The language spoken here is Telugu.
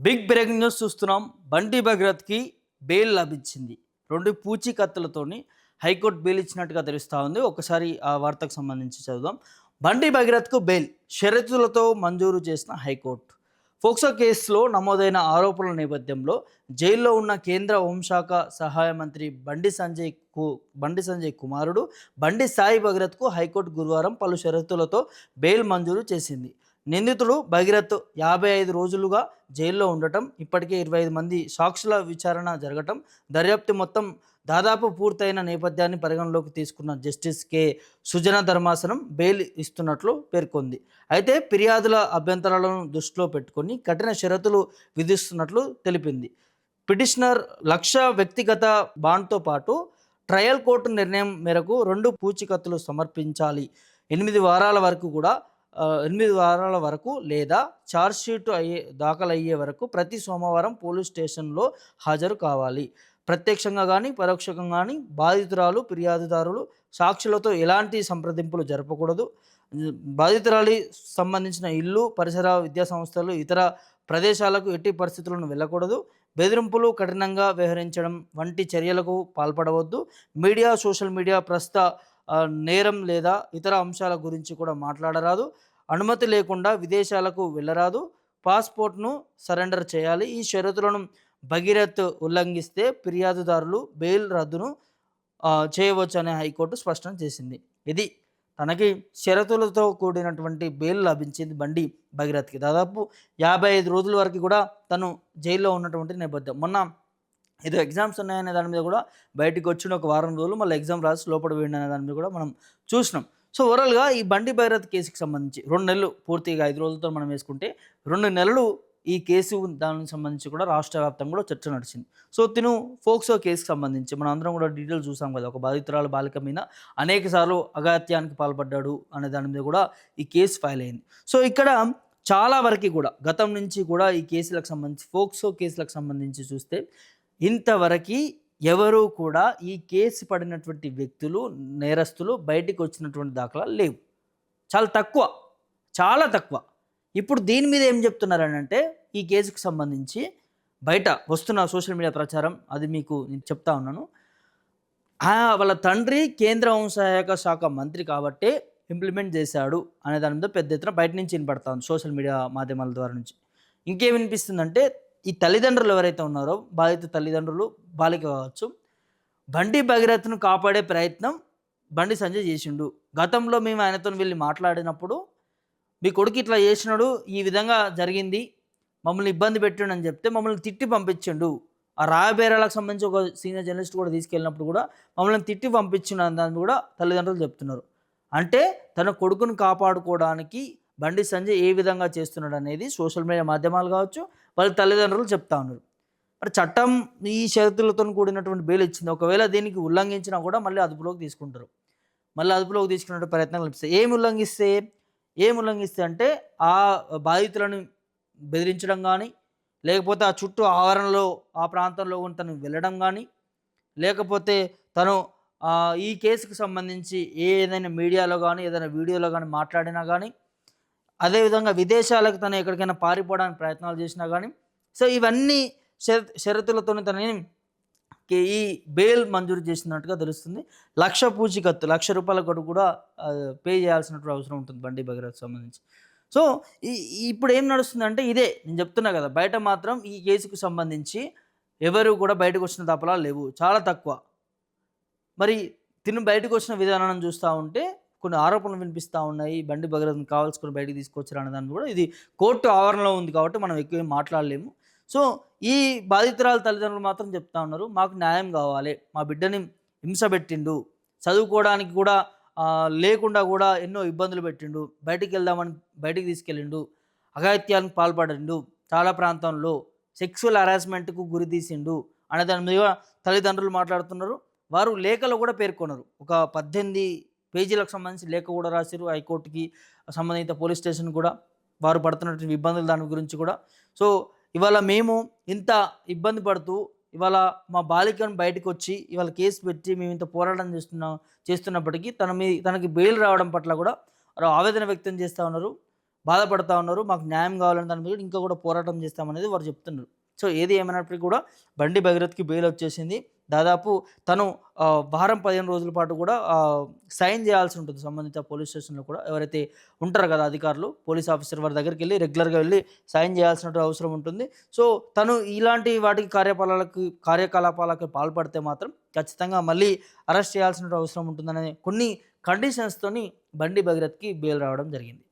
బిగ్ బ్రేకింగ్ న్యూస్ చూస్తున్నాం. బండి భగీరథ్‌కి బెయిల్ లభించింది. 2 పూచీకత్తులతోని హైకోర్టు బెయిల్ ఇచ్చినట్టుగా తెలుస్తా ఉంది. ఒకసారి ఆ వార్తకు సంబంధించి చదువుదాం. బండి భగీరథ్‌కు బెయిల్ షరతులతో మంజూరు చేసిన హైకోర్టు. ఫోక్సో కేసులో నమోదైన ఆరోపణల నేపథ్యంలో జైల్లో ఉన్న కేంద్ర హోంశాఖ సహాయ మంత్రి బండి సంజయ్ కుమారుడు బండి సాయి భగీరథ్‌కు హైకోర్టు గురువారం పలు షరతులతో బెయిల్ మంజూరు చేసింది. నిందితుడు భగీరథ్ 55 రోజులుగా జైల్లో ఉండటం, ఇప్పటికే 25 మంది సాక్షుల విచారణ జరగటం, దర్యాప్తు మొత్తం దాదాపు పూర్తయిన నేపథ్యాన్ని పరిగణలోకి తీసుకున్న జస్టిస్ సుజన ధర్మాసనం బెయిల్ ఇస్తున్నట్లు పేర్కొంది. అయితే ఫిర్యాదుల అభ్యంతరాలను దృష్టిలో పెట్టుకొని కఠిన షరతులు విధిస్తున్నట్లు తెలిపింది. పిటిషనర్ 1,00,000 వ్యక్తిగత బాండ్తో పాటు ట్రయల్ కోర్టు నిర్ణయం మేరకు 2 పూచీకత్తులు సమర్పించాలి. 8 వారాల వరకు కూడా 8 వారాల వరకు లేదా ఛార్జ్షీట్ దాఖలయ్యే వరకు ప్రతి సోమవారం పోలీస్ స్టేషన్లో హాజరు కావాలి. ప్రత్యక్షంగా కానీ పరోక్షంగా కానీ బాధితురాలు, ఫిర్యాదుదారులు, సాక్షులతో ఎలాంటి సంప్రదింపులు జరపకూడదు. బాధితురాలి సంబంధించిన ఇల్లు, పరిసర విద్యా సంస్థలు, ఇతర ప్రదేశాలకు ఎట్టి పరిస్థితులను వెళ్ళకూడదు. బెదిరింపులు, కఠినంగా వ్యవహరించడం వంటి చర్యలకు పాల్పడవద్దు. మీడియా, సోషల్ మీడియా ప్రస్తుత నేరం లేదా ఇతర అంశాల గురించి కూడా మాట్లాడరాదు. అనుమతి లేకుండా విదేశాలకు వెళ్ళరాదు. పాస్పోర్ట్ను సరెండర్ చేయాలి. ఈ షరతులను భగీరథ్ ఉల్లంఘిస్తే ఫిర్యాదుదారులు బెయిల్ రద్దును చేయవచ్చు అని హైకోర్టు స్పష్టం చేసింది. ఇది తనకి షరతులతో కూడినటువంటి బెయిల్ లభించింది బండి భగీరథ్కి. దాదాపు 55 రోజుల వరకు కూడా తను జైల్లో ఉన్నటువంటి నేపథ్యం. మొన్న ఏదో ఎగ్జామ్స్ ఉన్నాయనే దాని మీద కూడా బయటికి వచ్చిన ఒక వారం రోజులు మళ్ళీ ఎగ్జామ్ రాసి లోపల వేయండి అనే దాని మీద కూడా మనం చూసినాం. సో ఓవరాల్గా ఈ బండి భగీరథ్ కేసుకి సంబంధించి 2 నెలలు, పూర్తిగా 5 రోజులతో మనం వేసుకుంటే 2 నెలలు ఈ కేసు దానికి సంబంధించి కూడా రాష్ట్ర వ్యాప్తంగా కూడా చర్చ నడిచింది. సో తిను ఫోక్సో కేసుకి సంబంధించి మనం అందరం కూడా డీటెయిల్స్ చూసాం కదా. ఒక బాధితురాలు బాలిక మీద అనేక సార్లు అఘాత్యానికి పాల్పడ్డాడు అనే దాని మీద కూడా ఈ కేసు ఫైల్ అయింది. సో ఇక్కడ చాలా వరకు కూడా గతం నుంచి కూడా ఈ కేసులకు సంబంధించి, ఫోక్సో కేసులకు సంబంధించి చూస్తే ఇంతవరకు ఎవరు కూడా ఈ కేసు పడినటువంటి వ్యక్తులు, నేరస్తులు బయటికి వచ్చినటువంటి దాఖలాలు లేవు. చాలా తక్కువ, చాలా తక్కువ. ఇప్పుడు దీని మీద ఏం చెప్తున్నారని అంటే, ఈ కేసుకు సంబంధించి బయట వస్తున్న సోషల్ మీడియా ప్రచారం అది మీకు నేను చెప్తా ఉన్నాను. వాళ్ళ తండ్రి కేంద్ర హోంశాఖ శాఖ మంత్రి కాబట్టే ఇంప్లిమెంట్ చేశాడు అనే దాని మీద పెద్ద ఎత్తున బయట నుంచి వినపడతా ఉంది, సోషల్ మీడియా మాధ్యమాల ద్వారా నుంచి. ఇంకేం వినిపిస్తుందంటే, ఈ తల్లిదండ్రులు ఎవరైతే ఉన్నారో, బాధిత తల్లిదండ్రులు, బాలిక కావచ్చు, బండి భగీరథ్ను కాపాడే ప్రయత్నం బండి సంజయ్ చేసిండు. గతంలో మేము ఆయనతో వెళ్ళి మాట్లాడినప్పుడు మీ కొడుకు ఇట్లా చేసినాడు, ఈ విధంగా జరిగింది, మమ్మల్ని ఇబ్బంది పెట్టిండు అని చెప్తే మమ్మల్ని తిట్టి పంపించిండు. ఆ రాయబేరాలకు సంబంధించి ఒక సీనియర్ జర్నలిస్ట్ కూడా తీసుకెళ్ళినప్పుడు కూడా మమ్మల్ని తిట్టి పంపించిండు అని దాన్ని కూడా తల్లిదండ్రులు చెప్తున్నారు. అంటే తన కొడుకును కాపాడుకోవడానికి బండి సంజయ్ ఏ విధంగా చేస్తున్నాడు అనేది సోషల్ మీడియా మాధ్యమాలు కావచ్చు, వాళ్ళ తల్లిదండ్రులు చెప్తా ఉన్నారు. మరి చట్టం ఈ షరతులతో కూడినటువంటి బెయిల్ ఇచ్చింది. ఒకవేళ దీనికి ఉల్లంఘించినా కూడా మళ్ళీ అదుపులోకి తీసుకుంటారు. మళ్ళీ అదుపులోకి తీసుకునే ప్రయత్నాలు కనిపిస్తాయి. ఏం ఉల్లంఘిస్తే అంటే ఆ బాధితులను బెదిరించడం కానీ, లేకపోతే ఆ చుట్టూ ఆవరణలో ఆ ప్రాంతంలో తను వెళ్ళడం కానీ, లేకపోతే తను ఈ కేసుకు సంబంధించి ఏదైనా మీడియాలో కానీ, ఏదైనా వీడియోలో కానీ మాట్లాడినా కానీ, అదేవిధంగా విదేశాలకు తను ఎక్కడికైనా పారిపోవడానికి ప్రయత్నాలు చేసినా కానీ, సో ఇవన్నీ షరతులతో తనని ఈ బెయిల్ మంజూరు చేసినట్టుగా తెలుస్తుంది. 1,00,000 పూచీకత్తు, ₹1,00,000 కూడా పే చేయాల్సినటువంటి అవసరం ఉంటుంది బండి భగీరథ్ సంబంధించి. సో ఇప్పుడు ఏం నడుస్తుందంటే ఇదే నేను చెప్తున్నా కదా, బయట మాత్రం ఈ కేసుకు సంబంధించి ఎవరు కూడా బయటకు వచ్చిన దాఖలాలు లేవు, చాలా తక్కువ. మరి తిను బయటకు వచ్చిన విధానాన్ని చూస్తూ ఉంటే కొన్ని ఆరోపణలు వినిపిస్తూ ఉన్నాయి. బండి భగీరథ్ని కావాల్సుకొని బయటకు తీసుకొచ్చారు అనే దాన్ని కూడా, ఇది కోర్టు ఆవరణలో ఉంది కాబట్టి మనం ఎక్కువ ఏం మాట్లాడలేము. సో ఈ బాధితురాలు తల్లిదండ్రులు మాత్రం చెప్తా ఉన్నారు, మాకు న్యాయం కావాలి, మా బిడ్డని హింస పెట్టిండు, చదువుకోవడానికి కూడా లేకుండా కూడా ఎన్నో ఇబ్బందులు పెట్టిండు, బయటికి వెళ్దామని బయటికి తీసుకెళ్ళిండు, అఘాయిత్యానికి పాల్పడిండు, చాలా ప్రాంతంలో సెక్సువల్ హరాస్మెంట్కు గురి తీసిండు అనే దాని మీద తల్లిదండ్రులు మాట్లాడుతున్నారు. వారు లేఖలో కూడా పేర్కొన్నారు. ఒక 18 పేజీలకు సంబంధించి లేఖ కూడా రాశారు హైకోర్టుకి, సంబంధిత పోలీస్ స్టేషన్ కూడా, వారు పడుతున్నటువంటి ఇబ్బందులు దాని గురించి కూడా. సో ఇవాళ మేము ఇంత ఇబ్బంది పడుతూ ఇవాళ మా బాలికను బయటకు వచ్చి ఇవాళ కేసు పెట్టి మేము ఇంత పోరాటం చేస్తున్నప్పటికీ తనకి బెయిల్ రావడం పట్ల కూడా ఆవేదన వ్యక్తం చేస్తూ ఉన్నారు. బాధపడతా ఉన్నారు. మాకు న్యాయం కావాలని దాని మీద ఇంకా కూడా పోరాటం చేస్తామనేది వారు చెప్తున్నారు. సో ఏది ఏమైనప్పటికీ కూడా బండి భగీరథ్‌కి బెయిల్ వచ్చేసింది. దాదాపు తను వారం 15 రోజుల పాటు కూడా సైన్ చేయాల్సి ఉంటుంది సంబంధిత పోలీస్ స్టేషన్‌లో కూడా. ఎవరైతే ఉంటారో కదా అధికారులు, పోలీస్ ఆఫీసర్ వారి దగ్గరికెళ్ళి రెగ్యులర్‌గా వెళ్లి సైన్ చేయాల్సిన అవసరం ఉంటుంది. సో తను ఇలాంటి వాటికి కార్యకలాపాలకు పాల్పడితే మాత్రం ఖచ్చితంగా మళ్ళీ అరెస్ట్ చేయాల్సిన అవసరం ఉంటుందనే కొన్ని కండిషన్స్‌తోని బండి భగీరథ్‌కి బెయిల్ రావడం జరిగింది.